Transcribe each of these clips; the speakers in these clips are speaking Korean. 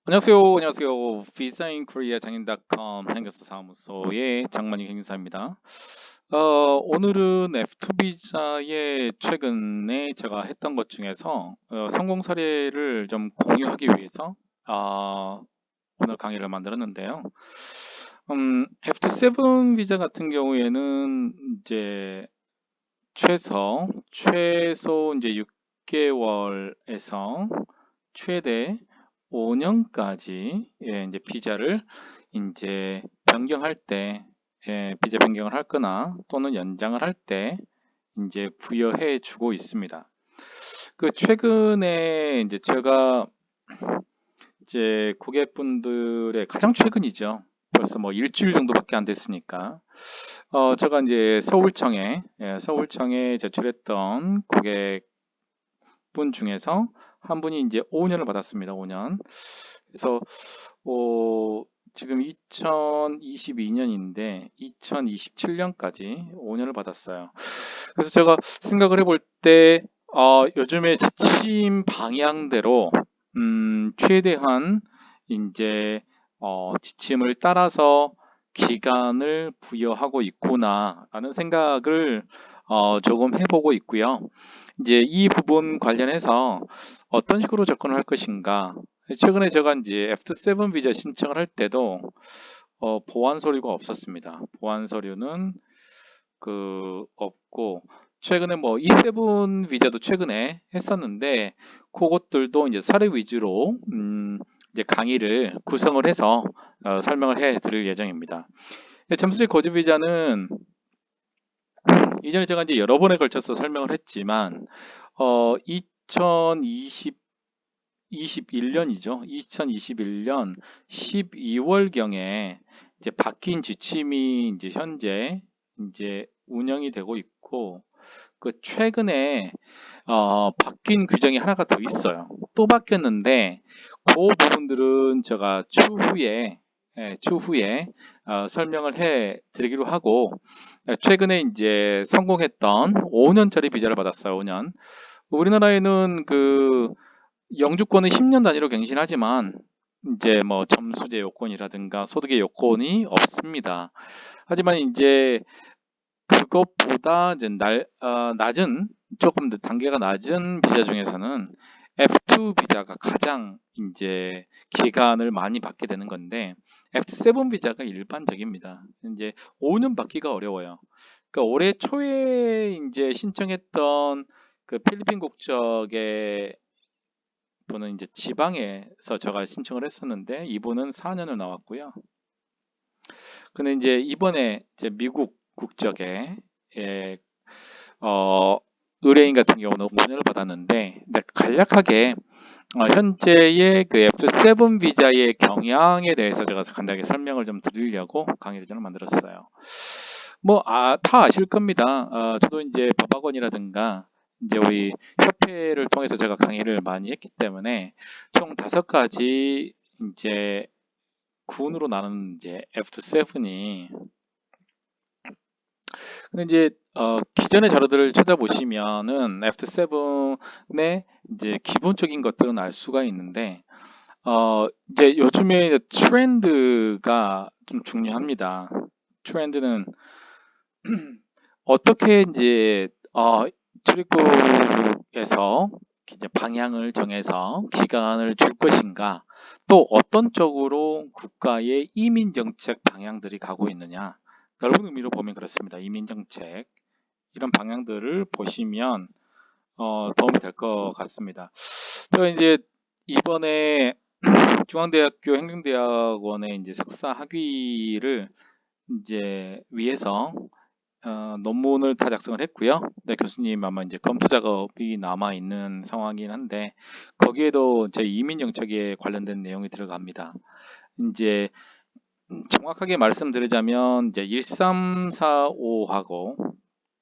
안녕하세요. 비자인 코리아 장인닷컴 행정사 사무소의 장만희 행사입니다. 오늘은 F2 비자의 최근에 제가 했던 것 중에서 성공 사례를 좀 공유하기 위해서 오늘 강의를 만들었는데요. F7 비자 같은 경우에는 이제 최소 이제 6개월에서 최대 5년까지 이제 비자를 이제 변경할 때 비자 변경을 할 거나 또는 연장을 할 때 이제 부여해 주고 있습니다. 그 최근에 이제 제가 이제 고객분들의 가장 최근이죠. 벌써 뭐 일주일 정도밖에 안 됐으니까 제가 이제 서울청에 제출했던 고객분 중에서 한 분이 이제 5년을 받았습니다. 5년. 그래서 지금 2022년인데 2027년까지 5년을 받았어요. 그래서 제가 생각을 해볼 때 요즘에 지침 방향대로 최대한 이제 지침을 따라서 기간을 부여하고 있구나라는 생각을 조금 해보고 있고요. 이제 이 부분 관련해서 어떤 식으로 접근을 할 것인가. 최근에 제가 이제 F7 비자 신청을 할 때도 보완 서류가 없었습니다. 보완 서류는 없고, 최근에 뭐 E7 비자도 최근에 했었는데 그것들도 이제 사례 위주로 이제 강의를 구성을 해서 설명을 해 드릴 예정입니다. 잠수지 거주 비자는 이전에 제가 이제 여러 번에 걸쳐서 설명을 했지만 2021년이죠. 2021년 12월경에 이제 바뀐 지침이 이제 현재 이제 운영이 되고 있고, 그 최근에 바뀐 규정이 하나가 더 있어요. 또 바뀌었는데 그 부분들은 제가 추후에 설명을 해 드리기로 하고, 최근에 이제 성공했던 5년짜리 비자를 받았어요. 5년. 우리나라에는 그 영주권은 10년 단위로 갱신하지만 이제 뭐 점수제 요건이라든가 소득의 요건이 없습니다. 하지만 이제 그것보다 이제 낮은, 조금 더 단계가 낮은 비자 중에서는 F2 비자가 가장 이제 기간을 많이 받게 되는 건데, F7 비자가 일반적입니다. 이제 5년 받기가 어려워요. 그러니까 올해 초에 이제 신청했던 그 필리핀 국적의 분은 이제 지방에서 제가 신청을 했었는데 이분은 4년을 나왔고요. 근데 이제 이번에 이제 미국 국적의 예, 어, 의뢰인 같은 경우는 5년을 받았는데, 간략하게 현재의 그 F7 비자의 경향에 대해서 제가 간단하게 설명을 좀 드리려고 강의를 좀 만들었어요. 뭐 다 아실 겁니다. 저도 이제 법학원이라든가 이제 우리 협회를 통해서 제가 강의를 많이 했기 때문에 총 5가지 이제 군으로 나눈 이제 F7이, 근데 이제 기존의 자료들을 찾아보시면은 F7의 이제 기본적인 것들은 알 수가 있는데 이제 요즘에 트렌드가 좀 중요합니다. 트렌드는 어떻게 이제 출입국에서 이제 방향을 정해서 기간을 줄 것인가, 또 어떤 쪽으로 국가의 이민 정책 방향들이 가고 있느냐, 넓은 의미로 보면 그렇습니다. 이민 정책 이런 방향들을 보시면 도움이 될 것 같습니다. 제가 이제 이번에 중앙대학교 행정대학원의 이제 석사 학위를 이제 위해서 논문을 다 작성을 했고요. 네, 교수님 아마 이제 검토 작업이 남아 있는 상황이긴 한데 거기에도 제 이민 정책에 관련된 내용이 들어갑니다. 이제 정확하게 말씀드리자면 이제 1345하고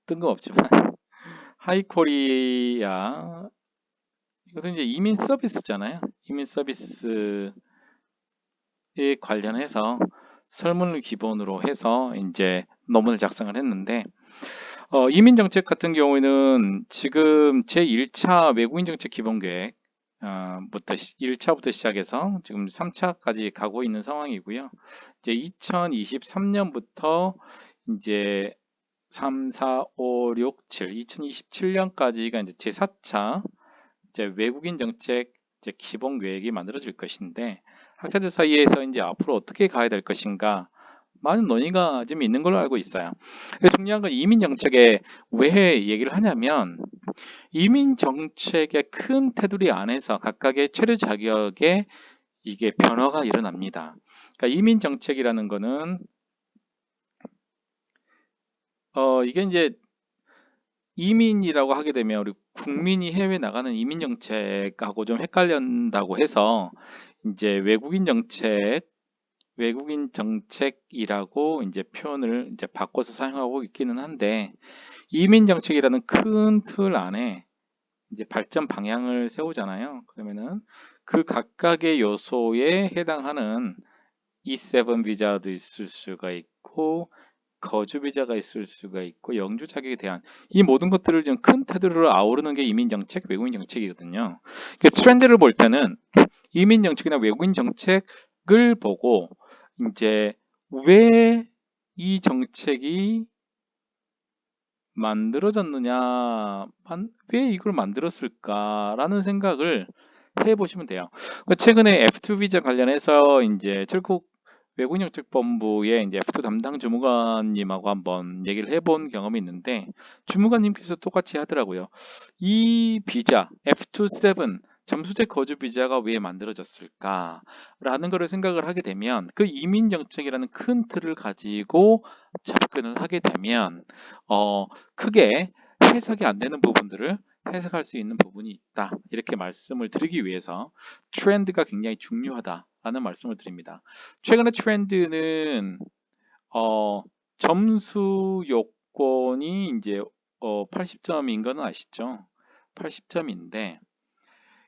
뜬금없지만 하이코리아, 이것은 이제 이민 서비스잖아요. 이민 서비스에 관련해서 설문을 기본으로 해서 이제 논문을 작성을 했는데, 이민 정책 같은 경우에는 지금 제1차 외국인 정책 기본 계획 부터 1차부터 시작해서 지금 3차까지 가고 있는 상황이고요. 이제 2023년부터 이제 3, 4, 5, 6, 7, 2027년까지가 이제 제4차 이제 외국인 정책 이제 기본 계획이 만들어질 것인데 학자들 사이에서 이제 앞으로 어떻게 가야 될 것인가 많은 논의가 지금 있는 걸로 알고 있어요. 근데 중요한 건 이민 정책에 왜 얘기를 하냐면 이민 정책의 큰 테두리 안에서 각각의 체류 자격에 이게 변화가 일어납니다. 그러니까 이민 정책이라는 거는 이게 이제 이민이라고 하게 되면 우리 국민이 해외 나가는 이민 정책하고 좀 헷갈린다고 해서 이제 외국인 정책이라고 이제 표현을 이제 바꿔서 사용하고 있기는 한데 이민 정책이라는 큰 틀 안에 이제 발전 방향을 세우잖아요. 그러면은 그 각각의 요소에 해당하는 E7 비자도 있을 수가 있고 거주 비자가 있을 수가 있고 영주 자격에 대한 이 모든 것들을 좀 큰 테두리로 아우르는 게 이민 정책, 외국인 정책이거든요. 그 트렌드를 볼 때는 이민 정책이나 외국인 정책을 보고 이제 왜 이 정책이 만들어졌느냐, 왜 이걸 만들었을까라는 생각을 해보시면 돼요. 최근에 F2 비자 관련해서 이제 철국 외국인정책본부의 이제 F2 담당 주무관님하고 한번 얘기를 해본 경험이 있는데 주무관님께서 똑같이 하더라고요. 이 비자 F27 잠수제 거주 비자가 왜 만들어졌을까라는 것을 생각을 하게 되면 그 이민 정책이라는 큰 틀을 가지고 접근을 하게 되면 크게 해석이 안 되는 부분들을 해석할 수 있는 부분이 있다. 이렇게 말씀을 드리기 위해서 트렌드가 굉장히 중요하다라는 말씀을 드립니다. 최근의 트렌드는 점수 요건이 이제 80점인 거는 아시죠? 80점인데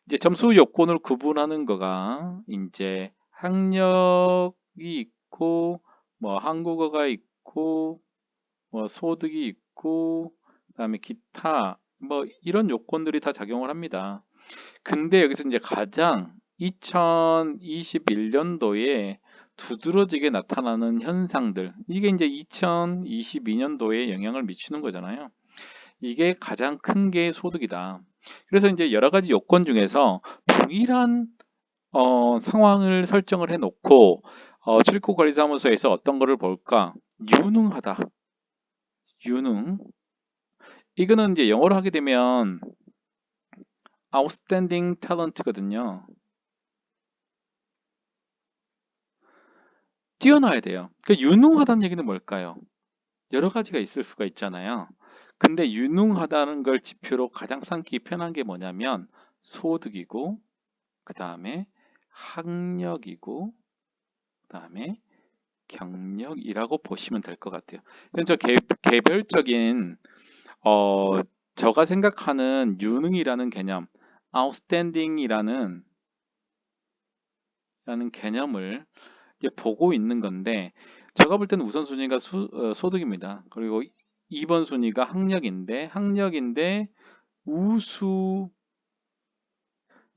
이제 점수 요건을 구분하는 거가 이제 학력이 있고 뭐 한국어가 있고 뭐 소득이 있고 그다음에 기타 뭐 이런 요건들이 다 작용을 합니다. 근데 여기서 이제 가장 2021년도에 두드러지게 나타나는 현상들 이게 이제 2022년도에 영향을 미치는 거잖아요. 이게 가장 큰 게 소득이다. 그래서 이제 여러 가지 요건 중에서 동일한 상황을 설정을 해놓고 출입국관리사무소에서 어떤 거를 볼까? 유능하다. 유능. 이거는 이제 영어로 하게 되면 outstanding talent거든요. 뛰어나야 돼요. 그 유능하다는 얘기는 뭘까요? 여러 가지가 있을 수가 있잖아요. 근데 유능하다는 걸 지표로 가장 삼기 편한 게 뭐냐면 소득이고 그 다음에 학력이고 그 다음에 경력이라고 보시면 될 것 같아요. 이건 저 개별적인 제가 생각하는 유능이라는 개념, outstanding이라는 개념을 이제 보고 있는 건데 제가 볼 때는 우선순위가 소득입니다. 그리고 2번 순위가 학력인데 우수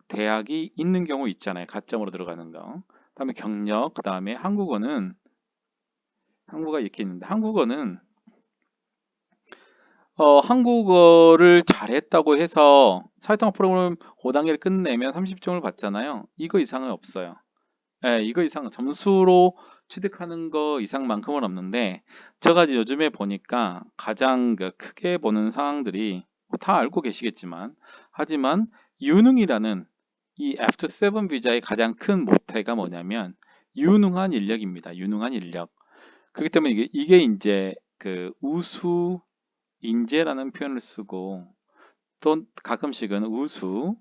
대학이 있는 경우 있잖아요. 가점으로 들어가는 거. 그다음에 경력, 그다음에 한국어가 이렇게 있는데 한국어는 한국어를 잘했다고 해서 사회통합 프로그램 5단계를 끝내면 30점을 받잖아요. 이거 이상은 없어요. 예, 이거 이상 점수로 취득하는 거 이상만큼은 없는데 제가 요즘에 보니까 가장 크게 보는 상황들이 다 알고 계시겠지만 하지만 유능이라는 이 F7 비자의 가장 큰 모태가 뭐냐면 유능한 인력입니다. 유능한 인력. 그렇기 때문에 이게 이제 그 우수 인재라는 표현을 쓰고 또 가끔씩은 우수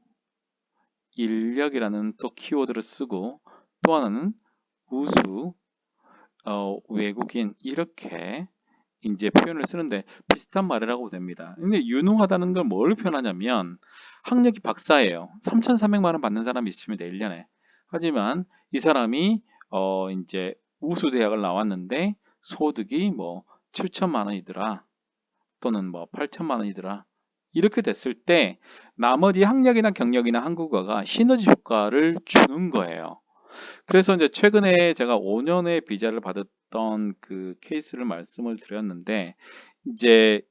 인력이라는 또 키워드를 쓰고 또 하나는 우수 외국인 이렇게 이제 표현을 쓰는데 비슷한 말이라고 됩니다. 근데 유능하다는 걸 뭘 표현하냐면 학력이 박사예요. 3,300만 원 받는 사람이 있습니다. 1년에. 하지만 이 사람이 이제 우수 대학을 나왔는데 소득이 뭐 7천만 원이더라. 또는 뭐 8천만 원이더라. 이렇게 됐을 때 나머지 학력이나 경력이나 한국어가 시너지 효과를 주는 거예요. 그래서 이제 최근에 제가 5년의 비자를 받았던 그 케이스를 말씀을 드렸는데 이제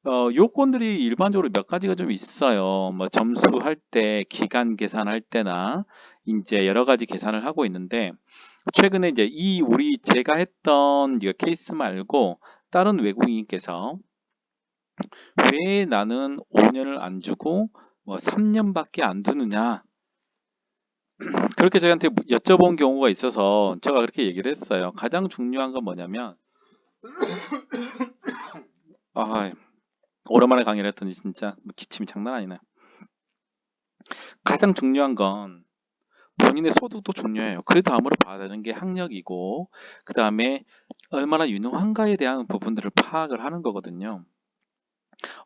요건들이 일반적으로 몇 가지가 좀 있어요. 뭐 점수할 때, 기간 계산할 때나 이제 여러 가지 계산을 하고 있는데 최근에 이제 우리 제가 했던 이 케이스 말고 다른 외국인께서 왜 나는 5년을 안 주고 뭐 3년밖에 안 두느냐 그렇게 저희한테 여쭤본 경우가 있어서 제가 그렇게 얘기를 했어요. 가장 중요한 건 뭐냐면 아, 오랜만에 강의를 했더니 진짜 기침이 장난 아니네. 가장 중요한 건 본인의 소득도 중요해요. 그 다음으로 봐야 되는 게 학력이고 그 다음에 얼마나 유능한가에 대한 부분들을 파악을 하는 거거든요.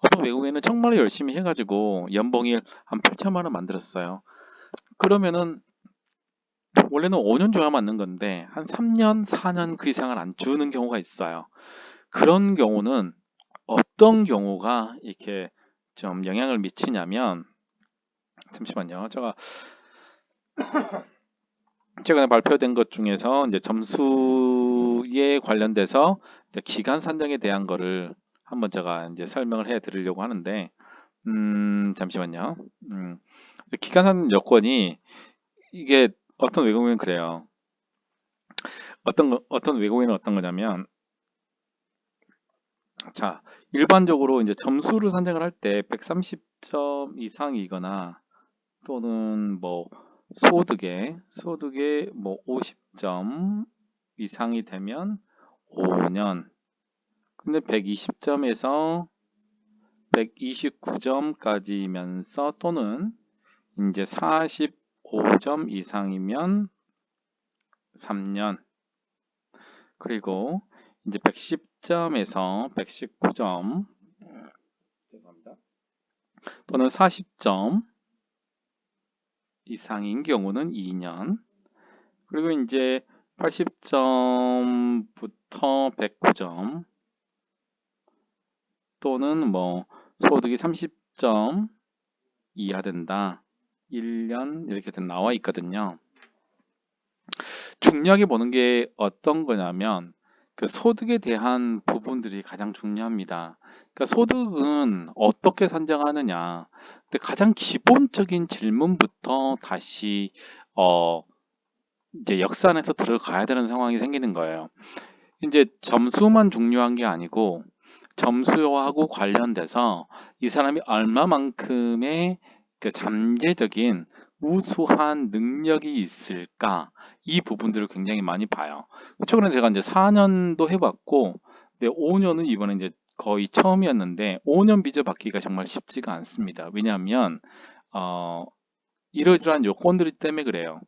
어떤 외국인은 정말 열심히 해가지고 연봉이 한 8천만 원 만들었어요. 그러면은 원래는 5년 줘야 맞는 건데 한 3년, 4년 그 이상을 안 주는 경우가 있어요. 그런 경우는 어떤 경우가 이렇게 좀 영향을 미치냐면 잠시만요. 제가 최근에 발표된 것 중에서 이제 점수에 관련돼서 이제 기간 산정에 대한 거를 한번 제가 이제 설명을 해 드리려고 하는데 잠시만요. 기간 산정 요건이 이게 어떤 외국인은 그래요. 어떤 외국인은 어떤 거냐면 자, 일반적으로 이제 점수를 산정을 할 때 130점 이상이거나 또는 뭐 소득에 뭐 50점 이상이 되면 5년. 근데 120점에서 129점까지면서 또는 이제 45점 이상이면 3년. 그리고 이제 110점에서 119점 죄송합니다. 또는 40점 이상인 경우는 2년. 그리고 이제 80점부터 109점 또는 뭐 소득이 30점 이하 된다. 1년 이렇게 나와 있거든요. 중요하게 보는 게 어떤 거냐면 그 소득에 대한 부분들이 가장 중요합니다. 그러니까 소득은 어떻게 산정하느냐. 근데 가장 기본적인 질문부터 다시 이제 역산해서 들어가야 되는 상황이 생기는 거예요. 이제 점수만 중요한 게 아니고 점수하고 관련돼서 이 사람이 얼마만큼의 그 잠재적인 우수한 능력이 있을까 이 부분들을 굉장히 많이 봐요. 최근에 제가 이제 4년도 해봤고, 근데 5년은 이번에 이제 거의 처음이었는데 5년 비자 받기가 정말 쉽지가 않습니다. 왜냐하면 이러저러한 요건들 때문에 그래요.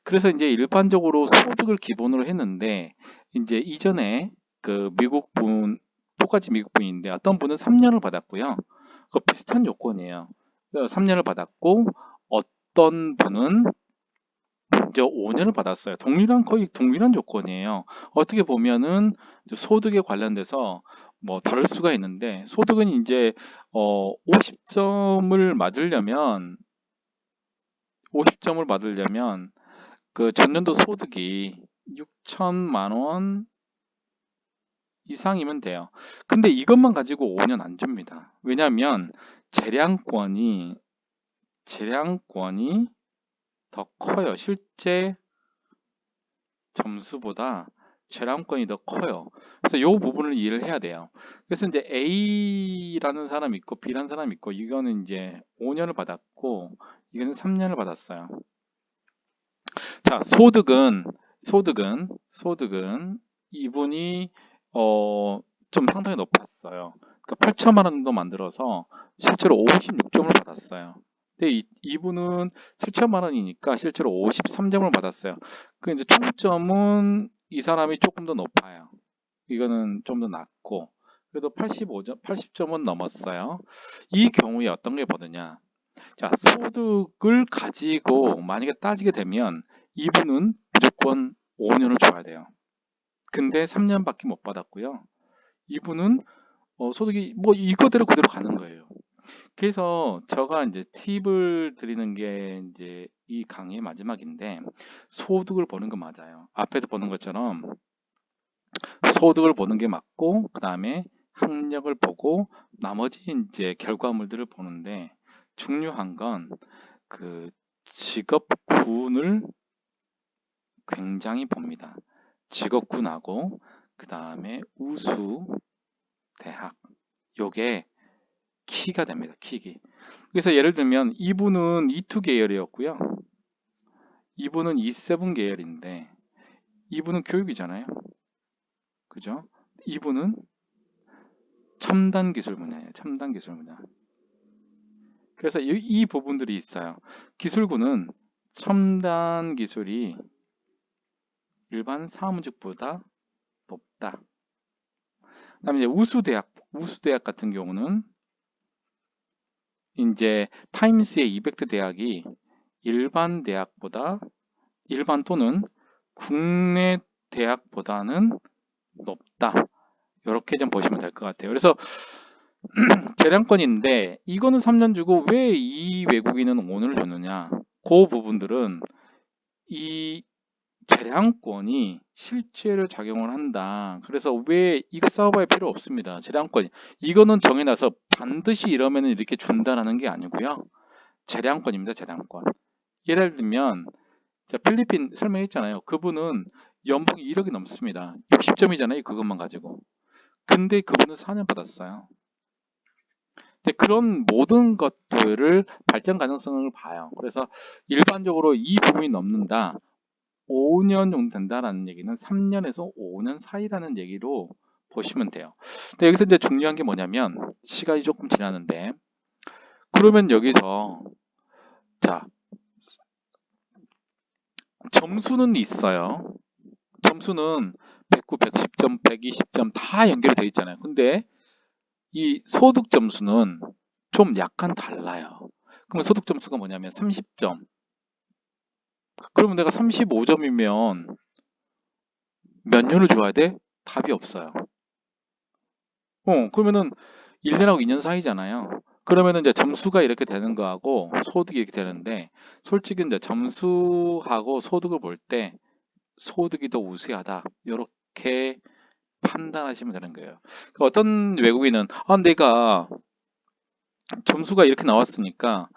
그래서 이제 일반적으로 소득을 기본으로 했는데 이제 이전에 그 미국 분 똑같이 미국 분인데 어떤 분은 3년을 받았고요. 그 비슷한 요건이에요. 3년을 받았고 어떤 분은 이제 5년을 받았어요. 거의 동일한 요건이에요. 어떻게 보면은 소득에 관련돼서 뭐 다를 수가 있는데 소득은 이제 50점을 받으려면 그 전년도 소득이 6천만 원 이상이면 돼요. 근데 이것만 가지고 5년 안 줍니다. 왜냐하면 재량권이 더 커요. 실제 점수보다 재량권이 더 커요. 그래서 이 부분을 이해를 해야 돼요. 그래서 이제 A라는 사람이 있고 B라는 사람이 있고 이거는 이제 5년을 받았고 이거는 3년을 받았어요. 자, 소득은 이분이 좀 상당히 높았어요. 그러니까 8천만 원 정도 만들어서 실제로 56점을 받았어요. 근데 이분은 7천만 원이니까 실제로 53점을 받았어요. 그 이제 총점은 이 사람이 조금 더 높아요. 이거는 좀 더 낮고 그래도 80점은 넘었어요. 이 경우에 어떤 게 보느냐? 자, 소득을 가지고 만약에 따지게 되면 이분은 무조건 5년을 줘야 돼요. 근데 3년밖에 못 받았고요. 이분은 소득이 뭐 이거대로 그대로 가는 거예요. 그래서 제가 이제 팁을 드리는 게 이제 이 강의의 마지막인데 소득을 보는 거 맞아요. 앞에서 보는 것처럼 소득을 보는 게 맞고 그 다음에 학력을 보고 나머지 이제 결과물들을 보는데 중요한 건 그 직업군을 굉장히 봅니다. 직업군하고 그 다음에 우수 대학 요게 키가 됩니다. 킥이. 그래서 예를 들면 이분은 E2 계열이었고요. 이분은 E7 계열인데 이분은 교육이잖아요. 그죠? 이분은 첨단 기술 분야예요. 첨단 기술 분야. 그래서 이 부분들이 있어요. 기술군은 첨단 기술이 일반 사무직보다 높다. 그다음에 이제 우수대학 같은 경우는 이제 타임스의 이펙트 대학이 일반 대학보다 일반 또는 국내 대학보다는 높다. 이렇게 좀 보시면 될 것 같아요. 그래서 재량권인데 이거는 3년 주고 왜 이 외국인은 5년을 줬느냐? 그 부분들은 이 재량권이 실제로 작용을 한다. 그래서 왜 이거 싸워봐야 필요 없습니다. 재량권 이거는 정해놔서 반드시 이러면 이렇게 준다라는 게 아니고요. 재량권입니다. 재량권. 예를 들면 자, 필리핀 설명했잖아요. 그분은 연봉이 1억이 넘습니다. 60점이잖아요. 그것만 가지고. 근데 그분은 4년 받았어요. 그런 모든 것들을 발전 가능성을 봐요. 그래서 일반적으로 이 부분이 넘는다. 5년 정도 된다라는 얘기는 3년에서 5년 사이라는 얘기로 보시면 돼요. 근데 여기서 이제 중요한 게 뭐냐면 시간이 조금 지나는데 그러면 여기서 자 점수는 있어요. 점수는 109, 110점, 120점 다 연결이 되어 있잖아요. 근데 이 소득 점수는 좀 약간 달라요. 그러면 소득 점수가 뭐냐면 30점. 그러면 내가 35점이면 몇 년을 줘야 돼? 답이 없어요. 그러면은 1년하고 2년 사이잖아요. 그러면은 이제 점수가 이렇게 되는 거하고 소득이 이렇게 되는데 솔직히 이제 점수하고 소득을 볼 때 소득이 더 우세하다. 이렇게 판단하시면 되는 거예요. 그러니까 어떤 외국인은 내가 점수가 이렇게 나왔으니까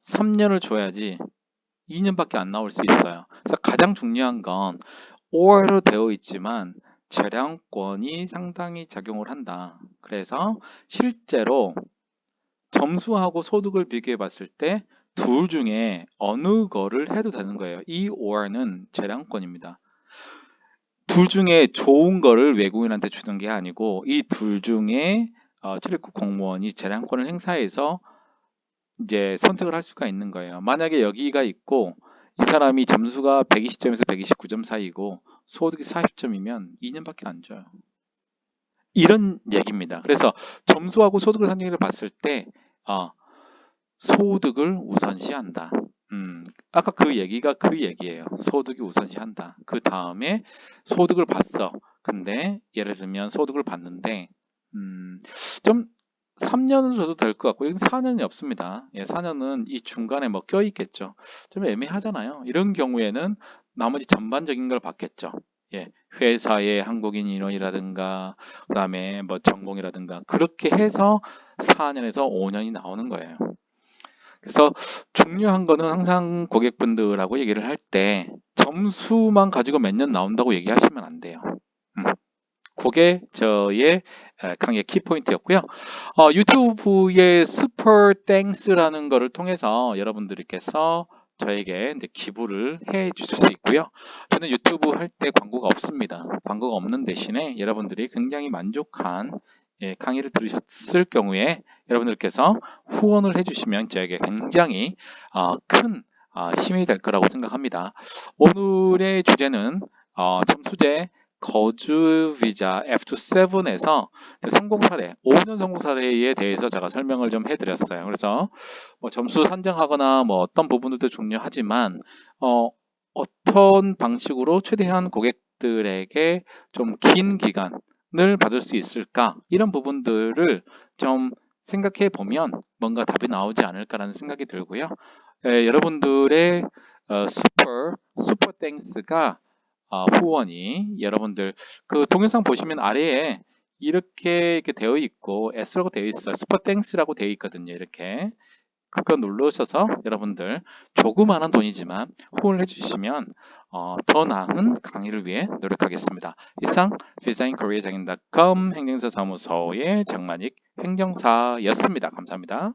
3년을 줘야지 2년밖에 안 나올 수 있어요. 그래서 가장 중요한 건 or로 되어 있지만 재량권이 상당히 작용을 한다. 그래서 실제로 점수하고 소득을 비교해 봤을 때 둘 중에 어느 거를 해도 되는 거예요. 이 or는 재량권입니다. 둘 중에 좋은 거를 외국인한테 주는 게 아니고 이 둘 중에 출입국 공무원이 재량권을 행사해서 이제 선택을 할 수가 있는 거예요. 만약에 여기가 있고 이 사람이 점수가 120점에서 129점 사이고 소득이 40점이면 2년밖에 안 줘요. 이런 얘기입니다. 그래서 점수하고 소득을 상정해 봤을 때 소득을 우선시한다. 아까 그 얘기가 그 얘기예요. 소득이 우선시한다. 그 다음에 소득을 봤어. 근데 예를 들면 소득을 봤는데 좀 3년은 줘도 될 것 같고 여기 4년이 없습니다. 4년은 이 중간에 뭐 껴있겠죠. 좀 애매하잖아요. 이런 경우에는 나머지 전반적인 걸 받겠죠. 회사의 한국인 인원이라든가 그 다음에 뭐 전공이라든가 그렇게 해서 4년에서 5년이 나오는 거예요. 그래서 중요한 거는 항상 고객분들하고 얘기를 할 때 점수만 가지고 몇 년 나온다고 얘기하시면 안 돼요. 그게 저의 강의 키포인트였고요. 유튜브의 슈퍼 땡스라는 거를 통해서 여러분들께서 저에게 이제 기부를 해 주실 수 있고요. 저는 유튜브 할 때 광고가 없습니다. 광고가 없는 대신에 여러분들이 굉장히 만족한 강의를 들으셨을 경우에 여러분들께서 후원을 해주시면 저에게 굉장히 큰 힘이 될 거라고 생각합니다. 오늘의 주제는 점수제 거주 비자 F7에서 성공 사례, 5년 성공 사례에 대해서 제가 설명을 좀 해드렸어요. 그래서 뭐 점수 산정하거나 뭐 어떤 부분들도 중요하지만 어떤 방식으로 최대한 고객들에게 좀 긴 기간을 받을 수 있을까 이런 부분들을 좀 생각해 보면 뭔가 답이 나오지 않을까라는 생각이 들고요. 여러분들의 슈퍼 땡스가 후원이 여러분들 그 동영상 보시면 아래에 이렇게 되어 있고 S라고 되어 있어요. 슈퍼 땡스라고 되어 있거든요. 이렇게 그거 누르셔서 여러분들 조그마한 돈이지만 후원을 해주시면 더 나은 강의를 위해 노력하겠습니다. 이상 designkorea장인.com 행정사 사무소의 장만익 행정사였습니다. 감사합니다.